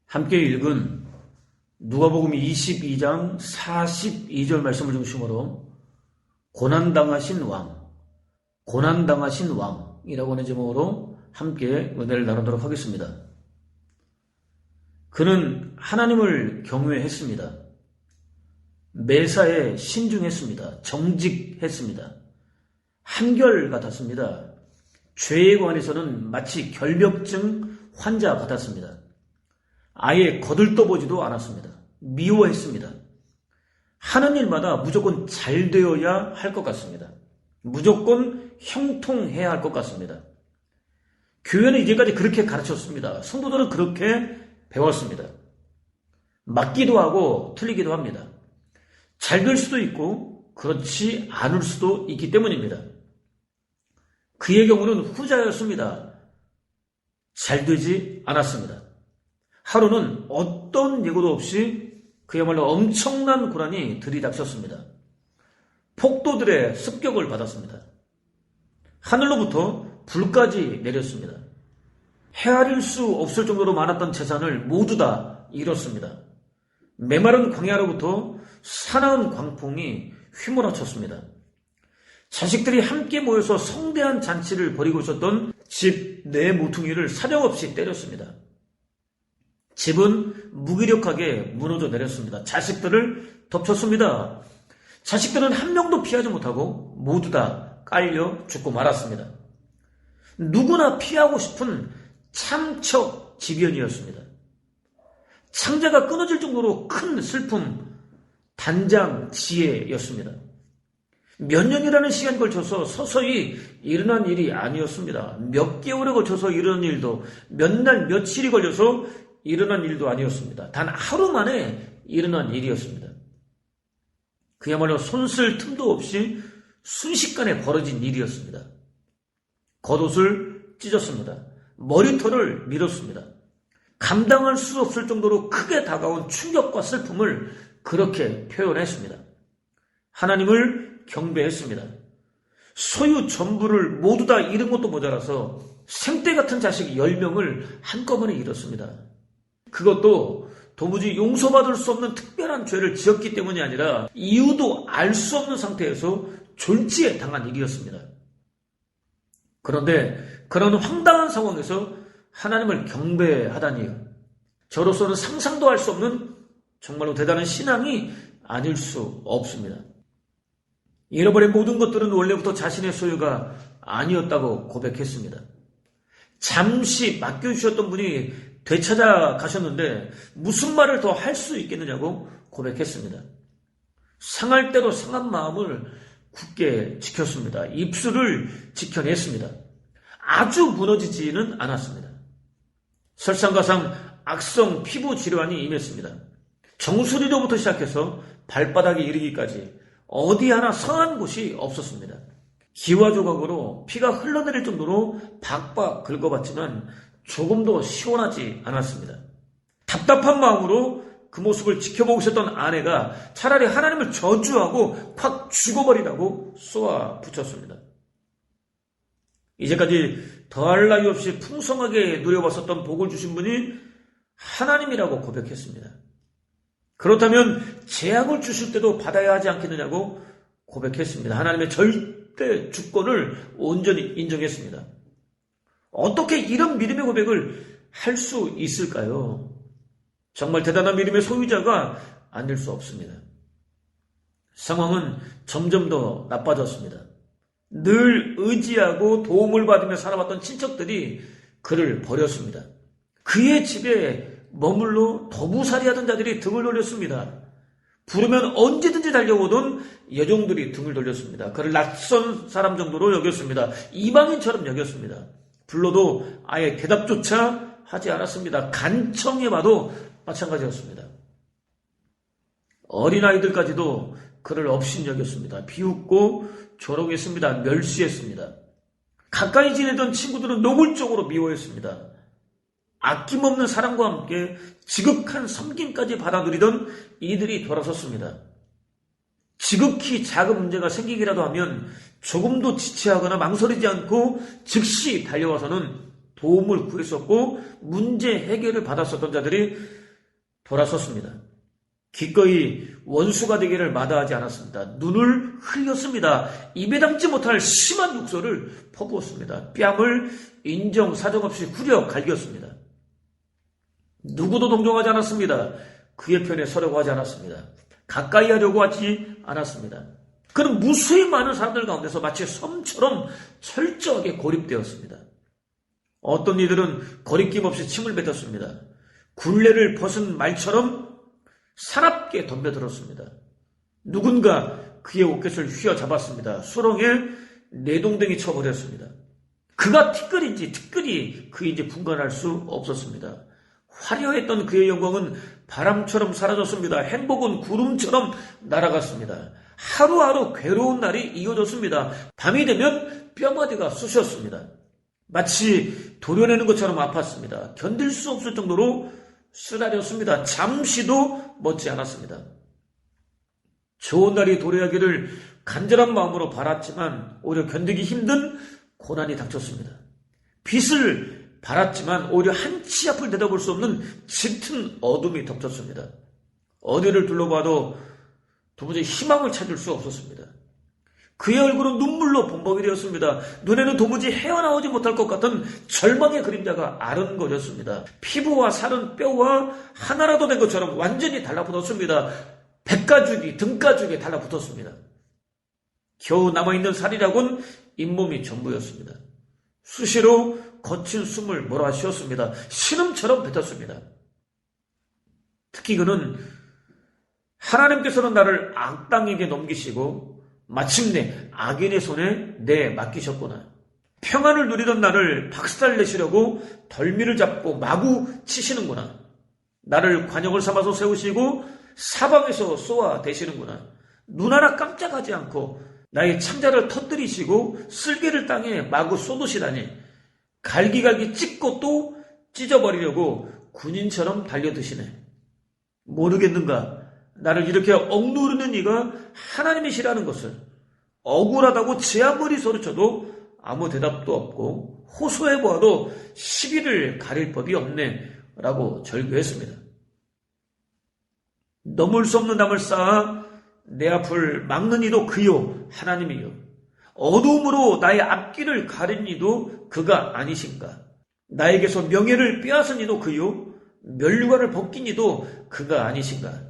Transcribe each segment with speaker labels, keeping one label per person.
Speaker 1: 함께 읽은 누가복음 22장 42절 말씀을 중심으로 고난당하신 왕이라고 하는 제목으로 함께 은혜를 나누도록 하겠습니다. 그는 하나님을 경외했습니다. 매사에 신중했습니다. 정직했습니다. 한결같았습니다. 죄에 관해서는 마치 결벽증 환자 같았습니다. 아예 거들떠보지도 않았습니다. 미워했습니다. 하는 일마다 무조건 잘 되어야 할 것 같습니다. 무조건 형통해야 할 것 같습니다. 교회는 이제까지 그렇게 가르쳤습니다. 성도들은 그렇게 배웠습니다. 맞기도 하고 틀리기도 합니다. 잘 될 수도 있고 그렇지 않을 수도 있기 때문입니다. 그의 경우는 후자였습니다. 잘 되지 않았습니다. 하루는 어떤 예고도 없이 그야말로 엄청난 고난이 들이닥쳤습니다. 폭도들의 습격을 받았습니다. 하늘로부터 불까지 내렸습니다. 헤아릴 수 없을 정도로 많았던 재산을 모두 다 잃었습니다. 메마른 광야로부터 사나운 광풍이 휘몰아쳤습니다. 자식들이 함께 모여서 성대한 잔치를 벌이고 있었던 집 네 모퉁이를 사정없이 때렸습니다. 집은 무기력하게 무너져 내렸습니다. 자식들을 덮쳤습니다. 자식들은 한 명도 피하지 못하고 모두 다 깔려 죽고 말았습니다. 누구나 피하고 싶은 참척지변이었습니다. 창자가 끊어질 정도로 큰 슬픔, 단장지혜였습니다. 몇 년이라는 시간에 걸쳐서 서서히 일어난 일이 아니었습니다. 몇 개월에 걸쳐서 일어난 일도, 몇 날, 며칠이 걸려서 일어난 일도 아니었습니다. 단 하루 만에 일어난 일이었습니다. 그야말로 손쓸 틈도 없이 순식간에 벌어진 일이었습니다. 겉옷을 찢었습니다. 머리털을 밀었습니다. 감당할 수 없을 정도로 크게 다가온 충격과 슬픔을 그렇게 표현했습니다. 하나님을 경배했습니다. 소유 전부를 모두 다 잃은 것도 모자라서 생떼 같은 자식 10명을 한꺼번에 잃었습니다. 그것도 도무지 용서받을 수 없는 특별한 죄를 지었기 때문이 아니라 이유도 알 수 없는 상태에서 졸지에 당한 일이었습니다. 그런데 그런 황당한 상황에서 하나님을 경배하다니요. 저로서는 상상도 할 수 없는 정말로 대단한 신앙이 아닐 수 없습니다. 잃어버린 모든 것들은 원래부터 자신의 소유가 아니었다고 고백했습니다. 잠시 맡겨주셨던 분이 되찾아 가셨는데 무슨 말을 더 할 수 있겠느냐고 고백했습니다. 상할 대로 상한 마음을 굳게 지켰습니다. 입술을 지켜냈습니다. 아주 무너지지는 않았습니다. 설상가상 악성 피부 질환이 임했습니다. 정수리로부터 시작해서 발바닥에 이르기까지 어디 하나 성한 곳이 없었습니다. 기와 조각으로 피가 흘러내릴 정도로 박박 긁어봤지만 조금도 시원하지 않았습니다. 답답한 마음으로 그 모습을 지켜보고 있었던 아내가 차라리 하나님을 저주하고 확 죽어버리라고 쏘아 붙였습니다. 이제까지 더할 나위 없이 풍성하게 누려봤었던 복을 주신 분이 하나님이라고 고백했습니다. 그렇다면 재앙을 주실 때도 받아야 하지 않겠느냐고 고백했습니다. 하나님의 절대 주권을 온전히 인정했습니다. 어떻게 이런 믿음의 고백을 할 수 있을까요? 정말 대단한 믿음의 소유자가 아닐 수 없습니다. 상황은 점점 더 나빠졌습니다. 늘 의지하고 도움을 받으며 살아왔던 친척들이 그를 버렸습니다. 그의 집에 머물러 더부살이하던 자들이 등을 돌렸습니다. 부르면 언제든지 달려오던 여종들이 등을 돌렸습니다. 그를 낯선 사람 정도로 여겼습니다. 이방인처럼 여겼습니다. 불러도 아예 대답조차 하지 않았습니다. 간청해봐도 마찬가지였습니다. 어린아이들까지도 그를 업신여겼습니다. 비웃고 조롱했습니다. 멸시했습니다. 가까이 지내던 친구들은 노골적으로 미워했습니다. 아낌없는 사랑과 함께 지극한 섬김까지 받아들이던 이들이 돌아섰습니다. 지극히 작은 문제가 생기기라도 하면 조금도 지체하거나 망설이지 않고 즉시 달려와서는 도움을 구했었고 문제 해결을 받았었던 자들이 돌아섰습니다. 기꺼이 원수가 되기를 마다하지 않았습니다. 눈을 흘렸습니다. 입에 담지 못할 심한 욕설을 퍼부었습니다. 뺨을 인정 사정없이 후려 갈겼습니다. 누구도 동정하지 않았습니다. 그의 편에 서려고 하지 않았습니다. 가까이 하려고 하지 않았습니다. 그는 무수히 많은 사람들 가운데서 마치 섬처럼 철저하게 고립되었습니다. 어떤 이들은 거리낌 없이 침을 뱉었습니다. 굴레를 벗은 말처럼 사납게 덤벼들었습니다. 누군가 그의 옷깃을 휘어잡았습니다. 수렁에 내동댕이 쳐버렸습니다. 그가 티끌인지 특별히 그인지 분간할 수 없었습니다. 화려했던 그의 영광은 바람처럼 사라졌습니다. 행복은 구름처럼 날아갔습니다. 하루하루 괴로운 날이 이어졌습니다. 밤이 되면 뼈마디가 쑤셨습니다. 마치 도려내는 것처럼 아팠습니다. 견딜 수 없을 정도로 쓰라렸습니다. 잠시도 멎지 않았습니다. 좋은 날이 도래하기를 간절한 마음으로 바랐지만 오히려 견디기 힘든 고난이 닥쳤습니다. 빛을 바랐지만 오히려 한치 앞을 내다볼 수 없는 짙은 어둠이 덮쳤습니다. 어디를 둘러봐도 도무지 희망을 찾을 수 없었습니다. 그의 얼굴은 눈물로 범벅이 되었습니다. 눈에는 도무지 헤어나오지 못할 것 같은 절망의 그림자가 아른거렸습니다. 피부와 살은 뼈와 하나라도 된 것처럼 완전히 달라붙었습니다. 백가죽이 등가죽에 달라붙었습니다. 겨우 남아있는 살이라곤 잇몸이 전부였습니다. 수시로 거친 숨을 몰아쉬었습니다. 신음처럼 뱉었습니다. 특히 그는 하나님께서는 나를 악당에게 넘기시고 마침내 악인의 손에 맡기셨구나. 평안을 누리던 나를 박살내시려고 덜미를 잡고 마구 치시는구나. 나를 관역을 삼아서 세우시고 사방에서 쏘아 대시는구나. 눈 하나 깜짝하지 않고 나의 창자를 터뜨리시고 쓸개를 땅에 마구 쏟으시다니. 갈기갈기 찢고 또 찢어버리려고 군인처럼 달려드시네. 모르겠는가? 나를 이렇게 억누르는 이가 하나님이시라는 것을. 억울하다고 제 아무리 소리쳐도 아무 대답도 없고 호소해보아도 시비를 가릴 법이 없네 라고 절규했습니다. 넘을 수 없는 담을 쌓아 내 앞을 막는 이도 그요 하나님이요. 어두움으로 나의 앞길을 가린 이도 그가 아니신가. 나에게서 명예를 빼앗은 이도 그요. 면류관을 벗긴 이도 그가 아니신가.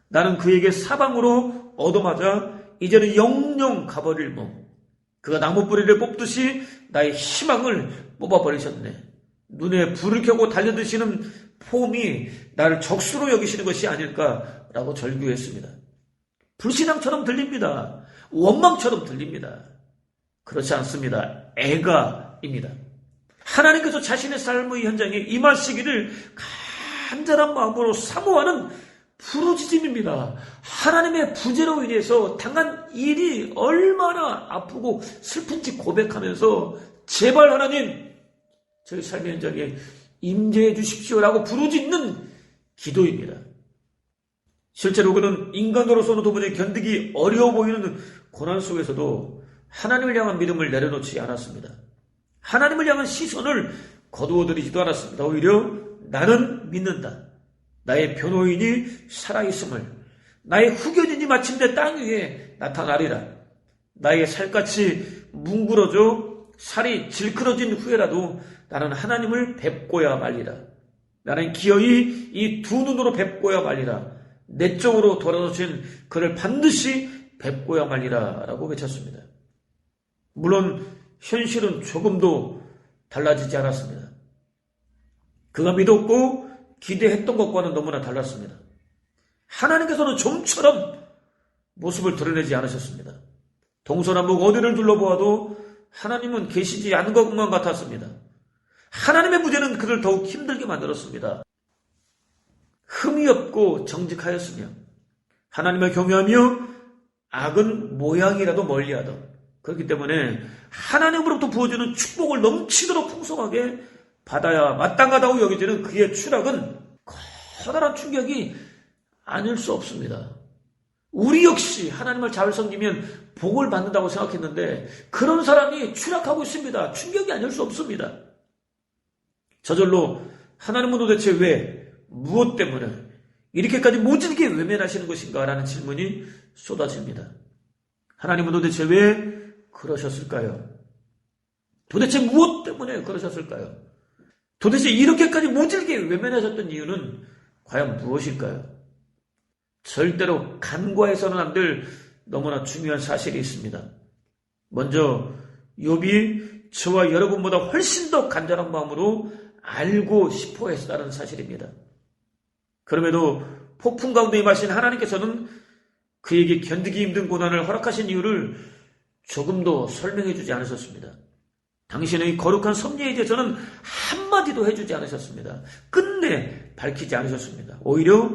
Speaker 1: 나는 그에게 사방으로 얻어맞아 이제는 영영 가버릴 몸. 그가 나무뿌리를 뽑듯이 나의 희망을 뽑아버리셨네. 눈에 불을 켜고 달려드시는 폼이 나를 적수로 여기시는 것이 아닐까라고 절규했습니다. 불신앙처럼 들립니다. 원망처럼 들립니다. 그렇지 않습니다. 애가입니다. 하나님께서 자신의 삶의 현장에 임하시기를 간절한 마음으로 사모하는 부르짖음입니다. 하나님의 부재로 인해서 당한 일이 얼마나 아프고 슬픈지 고백하면서 제발 하나님 저희 삶의 현장에 임재해 주십시오라고 부르짖는 기도입니다. 실제로 그는 인간으로서는 도무지 견디기 어려워 보이는 고난 속에서도 하나님을 향한 믿음을 내려놓지 않았습니다. 하나님을 향한 시선을 거두어들이지도 않았습니다. 오히려 나는 믿는다. 나의 변호인이 살아있음을, 나의 후견인이 마침내 땅 위에 나타나리라. 나의 살같이 뭉그러져 살이 질그러진 후에라도 나는 하나님을 뵙고야 말리라. 나는 기어이 이 두 눈으로 뵙고야 말리라. 내 쪽으로 돌아서신 그를 반드시 뵙고야 말리라 라고 외쳤습니다. 물론 현실은 조금도 달라지지 않았습니다. 그가 믿었고 기대했던 것과는 너무나 달랐습니다. 하나님께서는 좀처럼 모습을 드러내지 않으셨습니다. 동서남북 어디를 둘러보아도 하나님은 계시지 않은 것만 같았습니다. 하나님의 무죄는 그를 더욱 힘들게 만들었습니다. 흠이 없고 정직하였으며 하나님을 경외하며 악은 모양이라도 멀리하던, 그렇기 때문에 하나님으로부터 부어주는 축복을 넘치도록 풍성하게 받아야 마땅하다고 여겨지는 그의 추락은 커다란 충격이 아닐 수 없습니다. 우리 역시 하나님을 잘 섬기면 복을 받는다고 생각했는데 그런 사람이 추락하고 있습니다. 충격이 아닐 수 없습니다. 저절로 하나님은 도대체 왜, 무엇 때문에 이렇게까지 모질게 외면하시는 것인가 라는 질문이 쏟아집니다. 하나님은 도대체 왜 그러셨을까요? 도대체 무엇 때문에 그러셨을까요? 도대체 이렇게까지 모질게 외면하셨던 이유는 과연 무엇일까요? 절대로 간과해서는 안 될 너무나 중요한 사실이 있습니다. 먼저 욥이 저와 여러분보다 훨씬 더 간절한 마음으로 알고 싶어 했다는 사실입니다. 그럼에도 폭풍 가운데 임하신 하나님께서는 그에게 견디기 힘든 고난을 허락하신 이유를 조금도 설명해 주지 않으셨습니다. 당신의 거룩한 섭리에 대해서는 한마디도 해주지 않으셨습니다. 끝내 밝히지 않으셨습니다. 오히려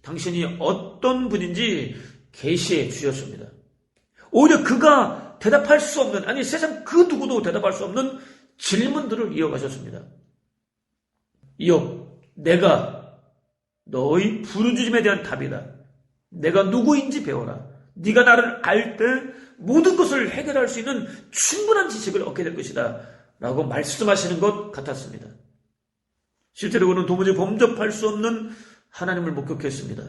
Speaker 1: 당신이 어떤 분인지 계시해 주셨습니다. 오히려 그가 대답할 수 없는, 아니 세상 그 누구도 대답할 수 없는 질문들을 이어가셨습니다. 욥, 내가 너의 부르짖음에 대한 답이다. 내가 누구인지 배워라. 네가 나를 알 때 모든 것을 해결할 수 있는 충분한 지식을 얻게 될 것이다 라고 말씀하시는 것 같았습니다. 실제로 그는 도무지 범접할 수 없는 하나님을 목격했습니다.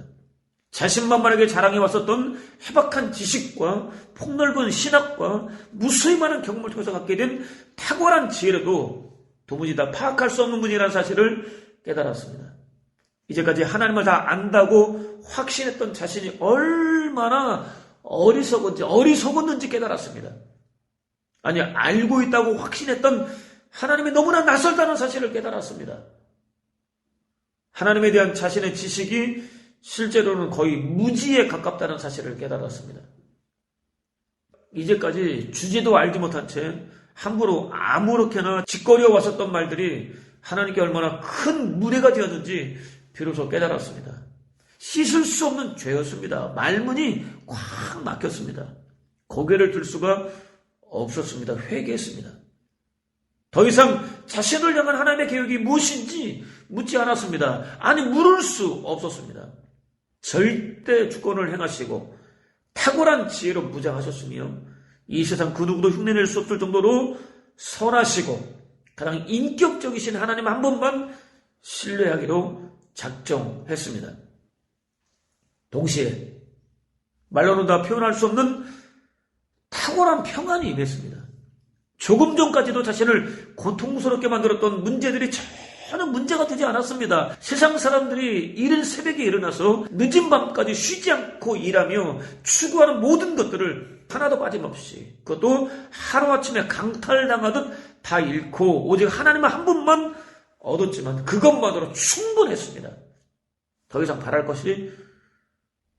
Speaker 1: 자신만만하게 자랑해 왔었던 해박한 지식과 폭넓은 신학과 무수히 많은 경험을 통해서 갖게 된 탁월한 지혜로도 도무지 다 파악할 수 없는 분이라는 사실을 깨달았습니다. 이제까지 하나님을 다 안다고 확신했던 자신이 얼마나 어리석었는지 깨달았습니다. 아니, 알고 있다고 확신했던 하나님이 너무나 낯설다는 사실을 깨달았습니다. 하나님에 대한 자신의 지식이 실제로는 거의 무지에 가깝다는 사실을 깨달았습니다. 이제까지 주제도 알지 못한 채 함부로 아무렇게나 짓거려 왔었던 말들이 하나님께 얼마나 큰 무례가 되었는지 비로소 깨달았습니다. 씻을 수 없는 죄였습니다. 말문이 꽉 막혔습니다. 고개를 들 수가 없었습니다. 회개했습니다. 더 이상 자신을 향한 하나님의 계획이 무엇인지 묻지 않았습니다. 아니, 물을 수 없었습니다. 절대 주권을 행하시고 탁월한 지혜로 무장하셨으며 이 세상 그 누구도 흉내낼 수 없을 정도로 선하시고 가장 인격적이신 하나님 한 분만 신뢰하기로 작정했습니다. 동시에 말로는 다 표현할 수 없는 탁월한 평안이 임했습니다. 조금 전까지도 자신을 고통스럽게 만들었던 문제들이 전혀 문제가 되지 않았습니다. 세상 사람들이 이른 새벽에 일어나서 늦은 밤까지 쉬지 않고 일하며 추구하는 모든 것들을 하나도 빠짐없이, 그것도 하루아침에 강탈당하듯 다 잃고 오직 하나님 한 분만 얻었지만 그것만으로 충분했습니다. 더 이상 바랄 것이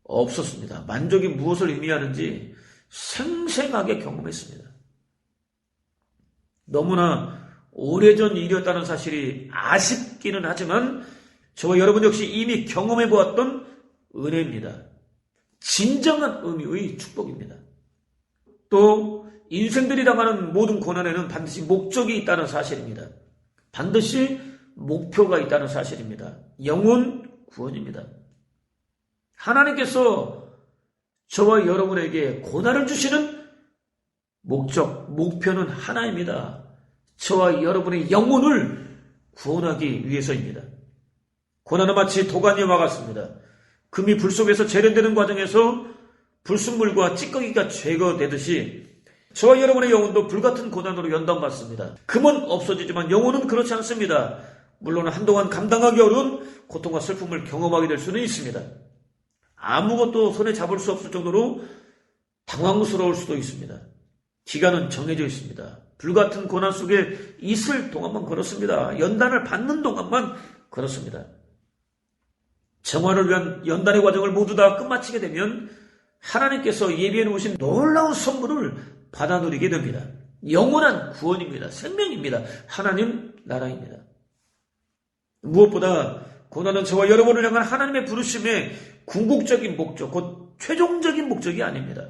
Speaker 1: 없었습니다. 만족이 무엇을 의미하는지 생생하게 경험했습니다. 너무나 오래전 일이었다는 사실이 아쉽기는 하지만 저와 여러분 역시 이미 경험해 보았던 은혜입니다. 진정한 의미의 축복입니다. 또 인생들이 당하는 모든 고난에는 반드시 목적이 있다는 사실입니다. 반드시 목표가 있다는 사실입니다. 영혼 구원입니다. 하나님께서 저와 여러분에게 고난을 주시는 목적, 목표는 하나입니다. 저와 여러분의 영혼을 구원하기 위해서입니다. 고난은 마치 도가니와 같습니다. 금이 불 속에서 재련되는 과정에서 불순물과 찌꺼기가 제거되듯이 저와 여러분의 영혼도 불같은 고난으로 연단받습니다. 금은 없어지지만 영혼은 그렇지 않습니다. 물론 한동안 감당하기 어려운 고통과 슬픔을 경험하게 될 수는 있습니다. 아무것도 손에 잡을 수 없을 정도로 당황스러울 수도 있습니다. 기간은 정해져 있습니다. 불같은 고난 속에 있을 동안만 그렇습니다. 연단을 받는 동안만 그렇습니다. 정화를 위한 연단의 과정을 모두 다 끝마치게 되면 하나님께서 예비해 놓으신 놀라운 선물을 받아 누리게 됩니다. 영원한 구원입니다. 생명입니다. 하나님 나라입니다. 무엇보다 고난은 저와 여러분을 향한 하나님의 부르심의 궁극적인 목적, 곧 최종적인 목적이 아닙니다.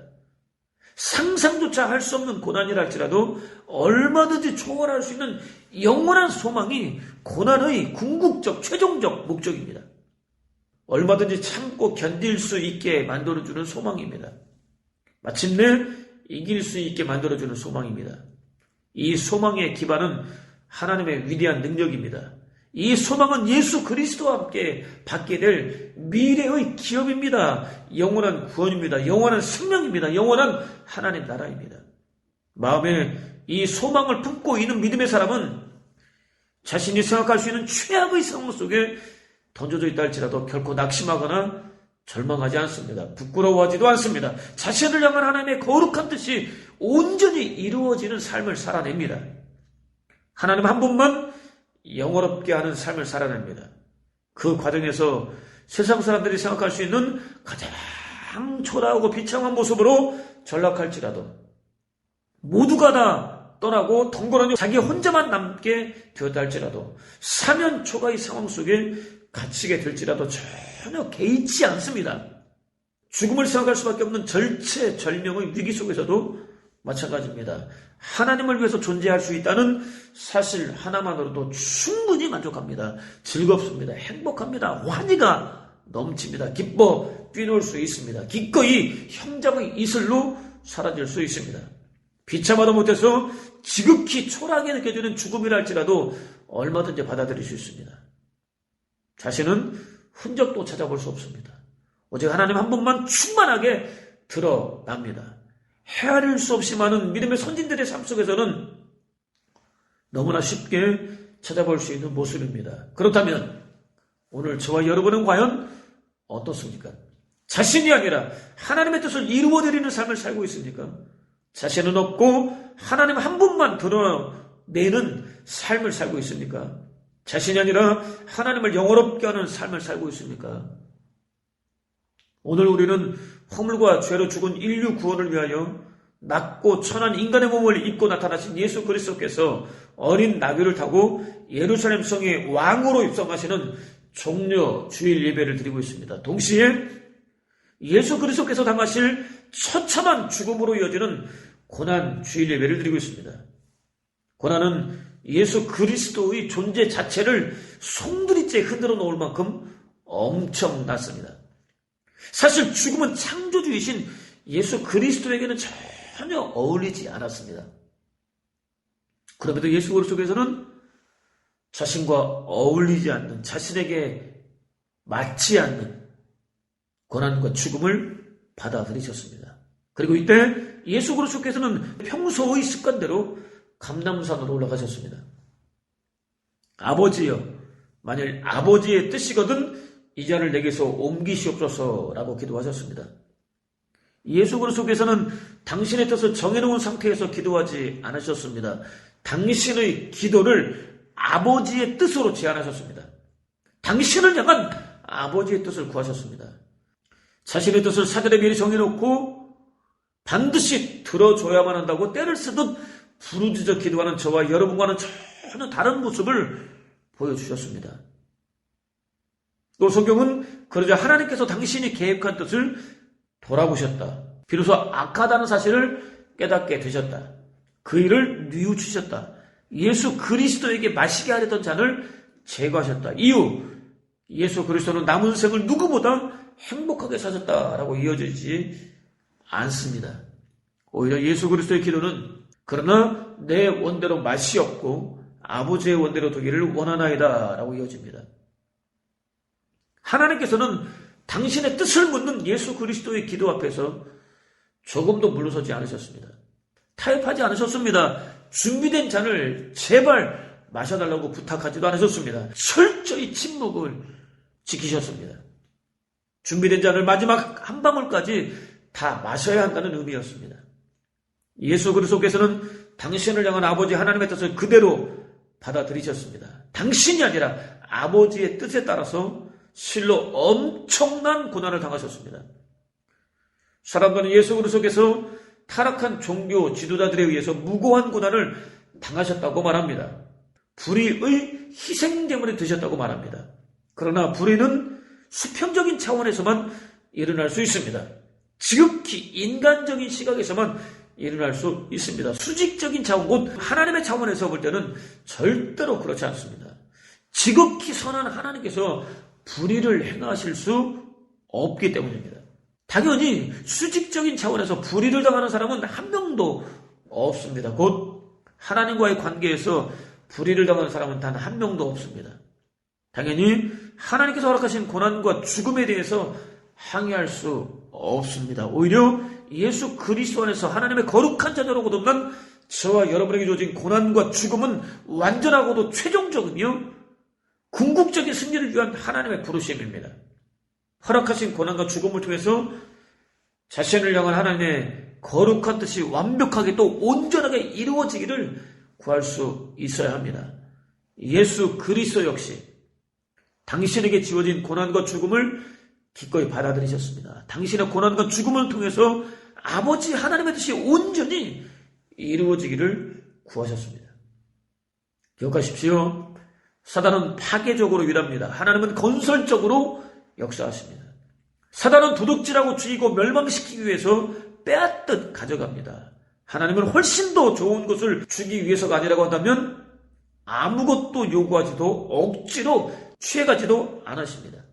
Speaker 1: 상상조차 할 수 없는 고난이라 할지라도 얼마든지 초월할 수 있는 영원한 소망이 고난의 궁극적, 최종적 목적입니다. 얼마든지 참고 견딜 수 있게 만들어주는 소망입니다. 마침내 이길 수 있게 만들어주는 소망입니다. 이 소망의 기반은 하나님의 위대한 능력입니다. 이 소망은 예수 그리스도와 함께 받게 될 미래의 기업입니다. 영원한 구원입니다. 영원한 생명입니다. 영원한 하나님 나라입니다. 마음에 이 소망을 품고 있는 믿음의 사람은 자신이 생각할 수 있는 최악의 상황 속에 던져져 있다 할지라도 결코 낙심하거나 절망하지 않습니다. 부끄러워하지도 않습니다. 자신을 향한 하나님의 거룩한 뜻이 온전히 이루어지는 삶을 살아냅니다. 하나님 한 분만 영원롭게 하는 삶을 살아냅니다. 그 과정에서 세상 사람들이 생각할 수 있는 가장 초라하고 비참한 모습으로 전락할지라도 모두가 다 떠나고 덩그러니 자기 혼자만 남게 되었다 할지라도 사면 초가의 상황 속에 갇히게 될지라도 전혀 개의치 않습니다. 죽음을 생각할 수밖에 없는 절체절명의 위기 속에서도 마찬가지입니다. 하나님을 위해서 존재할 수 있다는 사실 하나만으로도 충분히 만족합니다. 즐겁습니다. 행복합니다. 환희가 넘칩니다. 기뻐 뛰놀 수 있습니다. 기꺼이 형장의 이슬로 사라질 수 있습니다. 비참하다 못해서 지극히 초라하게 느껴지는 죽음이라 할지라도 얼마든지 받아들일 수 있습니다. 자신은 흔적도 찾아볼 수 없습니다. 오직 하나님 한 분만 충만하게 드러납니다. 헤아릴 수 없이 많은 믿음의 선진들의 삶 속에서는 너무나 쉽게 찾아볼 수 있는 모습입니다. 그렇다면 오늘 저와 여러분은 과연 어떻습니까? 자신이 아니라 하나님의 뜻을 이루어드리는 삶을 살고 있습니까? 자신은 없고 하나님 한 분만 드러내는 삶을 살고 있습니까? 자신이 아니라 하나님을 영원롭게 하는 삶을 살고 있습니까? 오늘 우리는 허물과 죄로 죽은 인류 구원을 위하여 낮고 천한 인간의 몸을 입고 나타나신 예수 그리스도께서 어린 나귀를 타고 예루살렘 성의 왕으로 입성하시는 종려 주일 예배를 드리고 있습니다. 동시에 예수 그리스도께서 당하실 처참한 죽음으로 이어지는 고난 주일 예배를 드리고 있습니다. 고난은 예수 그리스도의 존재 자체를 송두리째 흔들어 놓을 만큼 엄청났습니다. 사실 죽음은 창조주이신 예수 그리스도에게는 전혀 어울리지 않았습니다. 그럼에도 예수 그리스도께서는 자신과 어울리지 않는, 자신에게 맞지 않는 고난과 죽음을 받아들이셨습니다. 그리고 이때 예수 그리스도께서는 평소의 습관대로 감람산으로 올라가셨습니다. 아버지여, 만일 아버지의 뜻이거든 이 잔을 내게서 옮기시옵소서라고 기도하셨습니다. 예수 그리스도께서는 당신의 뜻을 정해놓은 상태에서 기도하지 않으셨습니다. 당신의 기도를 아버지의 뜻으로 제안하셨습니다. 당신을 향한 아버지의 뜻을 구하셨습니다. 자신의 뜻을 사전에 미리 정해놓고 반드시 들어줘야만 한다고 때를 쓰듯 부르짖어 기도하는 저와 여러분과는 전혀 다른 모습을 보여주셨습니다. 또 성경은 그러자 하나님께서 당신이 계획한 뜻을 돌아보셨다. 비로소 악하다는 사실을 깨닫게 되셨다. 그 일을 뉘우치셨다. 예수 그리스도에게 마시게 하려던 잔을 제거하셨다. 이후 예수 그리스도는 남은 생을 누구보다 행복하게 사셨다라고 이어지지 않습니다. 오히려 예수 그리스도의 기도는 그러나 내 원대로 맛이 없고 아버지의 원대로 되기를 원하나이다 라고 이어집니다. 하나님께서는 당신의 뜻을 묻는 예수 그리스도의 기도 앞에서 조금도 물러서지 않으셨습니다. 타협하지 않으셨습니다. 준비된 잔을 제발 마셔달라고 부탁하지도 않으셨습니다. 철저히 침묵을 지키셨습니다. 준비된 잔을 마지막 한 방울까지 다 마셔야 한다는 의미였습니다. 예수 그리스도께서는 당신을 향한 아버지 하나님의 뜻을 그대로 받아들이셨습니다. 당신이 아니라 아버지의 뜻에 따라서 실로 엄청난 고난을 당하셨습니다. 사람들은 예수 그리스도께서 타락한 종교 지도자들에 의해서 무고한 고난을 당하셨다고 말합니다. 불의의 희생제물이 되셨다고 말합니다. 그러나 불의는 수평적인 차원에서만 일어날 수 있습니다. 지극히 인간적인 시각에서만 일어날 수 있습니다. 수직적인 차원, 곧 하나님의 차원에서 볼 때는 절대로 그렇지 않습니다. 지극히 선한 하나님께서 불의를 행하실 수 없기 때문입니다. 당연히 수직적인 차원에서 불의를 당하는 사람은 한 명도 없습니다. 곧 하나님과의 관계에서 불의를 당하는 사람은 단 한 명도 없습니다. 당연히 하나님께서 허락하신 고난과 죽음에 대해서 항의할 수 없습니다. 오히려 예수 그리스도 안에서 하나님의 거룩한 자녀로 거듭난 저와 여러분에게 주어진 고난과 죽음은 완전하고도 최종적이며 궁극적인 승리를 위한 하나님의 부르심입니다. 허락하신 고난과 죽음을 통해서 자신을 향한 하나님의 거룩한 뜻이 완벽하게 또 온전하게 이루어지기를 구할 수 있어야 합니다. 예수 그리스도 역시 당신에게 지어진 고난과 죽음을 기꺼이 받아들이셨습니다. 당신의 고난과 죽음을 통해서 아버지 하나님의 뜻이 온전히 이루어지기를 구하셨습니다. 기억하십시오. 사단은 파괴적으로 일합니다. 하나님은 건설적으로 역사하십니다. 사단은 도둑질하고 죽이고 멸망시키기 위해서 빼앗듯 가져갑니다. 하나님은 훨씬 더 좋은 것을 주기 위해서가 아니라고 한다면 아무것도 요구하지도 억지로 취해가지도 않으십니다.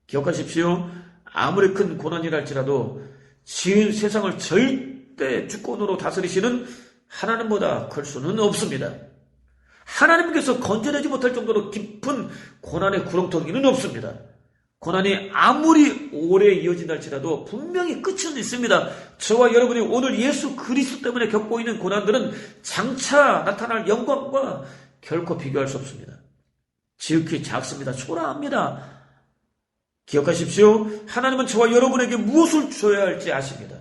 Speaker 1: 기억하십시오. 아무리 큰 고난이랄지라도 지은 세상을 절대 주권으로 다스리시는 하나님보다 클 수는 없습니다. 하나님께서 건져내지 못할 정도로 깊은 고난의 구렁텅이는 없습니다. 고난이 아무리 오래 이어진다 할지라도 분명히 끝은 있습니다. 저와 여러분이 오늘 예수 그리스도 때문에 겪고 있는 고난들은 장차 나타날 영광과 결코 비교할 수 없습니다. 지극히 작습니다. 초라합니다. 기억하십시오. 하나님은 저와 여러분에게 무엇을 주어야 할지 아십니다.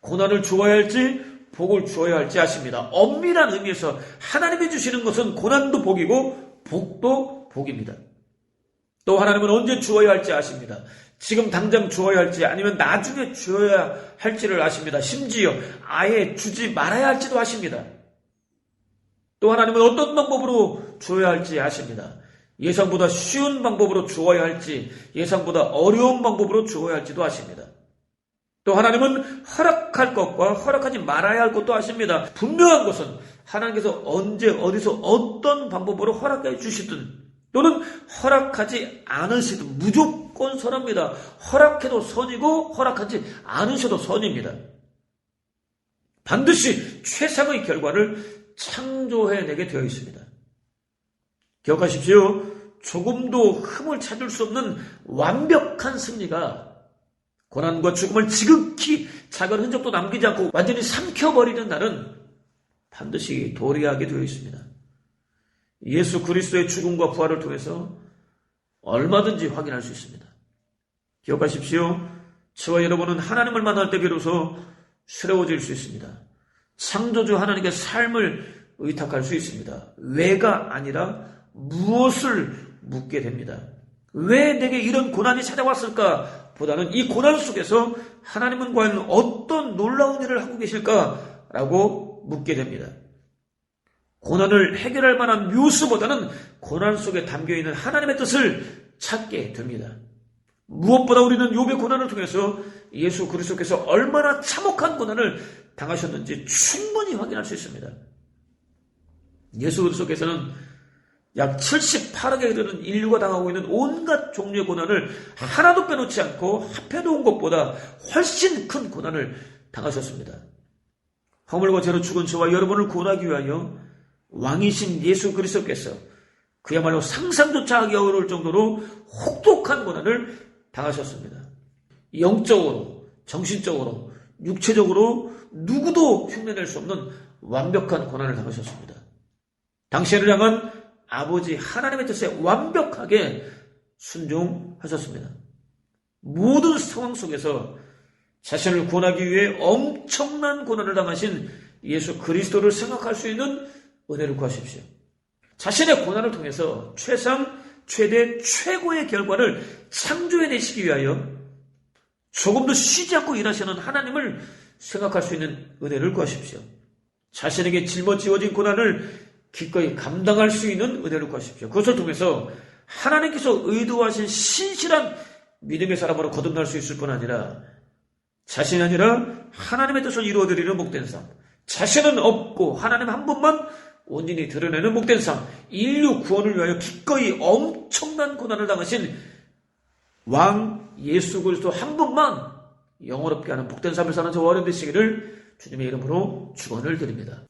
Speaker 1: 고난을 주어야 할지 복을 주어야 할지 아십니다. 엄밀한 의미에서 하나님이 주시는 것은 고난도 복이고 복도 복입니다. 또 하나님은 언제 주어야 할지 아십니다. 지금 당장 주어야 할지 아니면 나중에 주어야 할지를 아십니다. 심지어 아예 주지 말아야 할지도 아십니다. 또 하나님은 어떤 방법으로 주어야 할지 아십니다. 예상보다 쉬운 방법으로 주어야 할지 예상보다 어려운 방법으로 주어야 할지도 아십니다. 또 하나님은 허락할 것과 허락하지 말아야 할 것도 아십니다. 분명한 것은 하나님께서 언제 어디서 어떤 방법으로 허락해 주시든 또는 허락하지 않으시든 무조건 선합니다. 허락해도 선이고 허락하지 않으셔도 선입니다. 반드시 최상의 결과를 창조해내게 되어 있습니다. 기억하십시오. 조금도 흠을 찾을 수 없는 완벽한 승리가 고난과 죽음을 지극히 작은 흔적도 남기지 않고 완전히 삼켜버리는 날은 반드시 도래하게 되어 있습니다. 예수 그리스도의 죽음과 부활을 통해서 얼마든지 확인할 수 있습니다. 기억하십시오. 저와 여러분은 하나님을 만날 때 비로소 새로워질 수 있습니다. 창조주 하나님께 삶을 의탁할 수 있습니다. 왜가 아니라 무엇을 묻게 됩니다. 왜 내게 이런 고난이 찾아왔을까? 보다는 이 고난 속에서 하나님은 과연 어떤 놀라운 일을 하고 계실까? 라고 묻게 됩니다. 고난을 해결할 만한 묘수보다는 고난 속에 담겨있는 하나님의 뜻을 찾게 됩니다. 무엇보다 우리는 욥의 고난을 통해서 예수 그리스도께서 얼마나 참혹한 고난을 당하셨는지 충분히 확인할 수 있습니다. 예수 그리스도께서는 약 78억에 이르는 인류가 당하고 있는 온갖 종류의 고난을 하나도 빼놓지 않고 합해놓은 것보다 훨씬 큰 고난을 당하셨습니다. 허물과 죄로 죽은 저와 여러분을 구원하기 위하여 왕이신 예수 그리스도께서 그야말로 상상조차 하기 어려울 정도로 혹독한 고난을 당하셨습니다. 영적으로, 정신적으로, 육체적으로 누구도 흉내낼 수 없는 완벽한 고난을 당하셨습니다. 당신을 향한 아버지 하나님의 뜻에 완벽하게 순종하셨습니다. 모든 상황 속에서 자신을 구원하기 위해 엄청난 고난을 당하신 예수 그리스도를 생각할 수 있는 은혜를 구하십시오. 자신의 고난을 통해서 최상, 최대, 최고의 결과를 창조해내시기 위하여 조금도 쉬지 않고 일하시는 하나님을 생각할 수 있는 은혜를 구하십시오. 자신에게 짊어지어진 고난을 기꺼이 감당할 수 있는 은혜를 구하십시오. 그것을 통해서 하나님께서 의도하신 신실한 믿음의 사람으로 거듭날 수 있을 뿐 아니라 자신이 아니라 하나님의 뜻을 이루어드리는 복된 삶, 자신은 없고 하나님 한 분만 온전히 드러내는 복된 삶, 인류 구원을 위하여 기꺼이 엄청난 고난을 당하신 왕 예수 그리스도 한 분만 영원롭게 하는 복된 삶을 사는 저와 여러분 되시기를 주님의 이름으로 축원을 드립니다.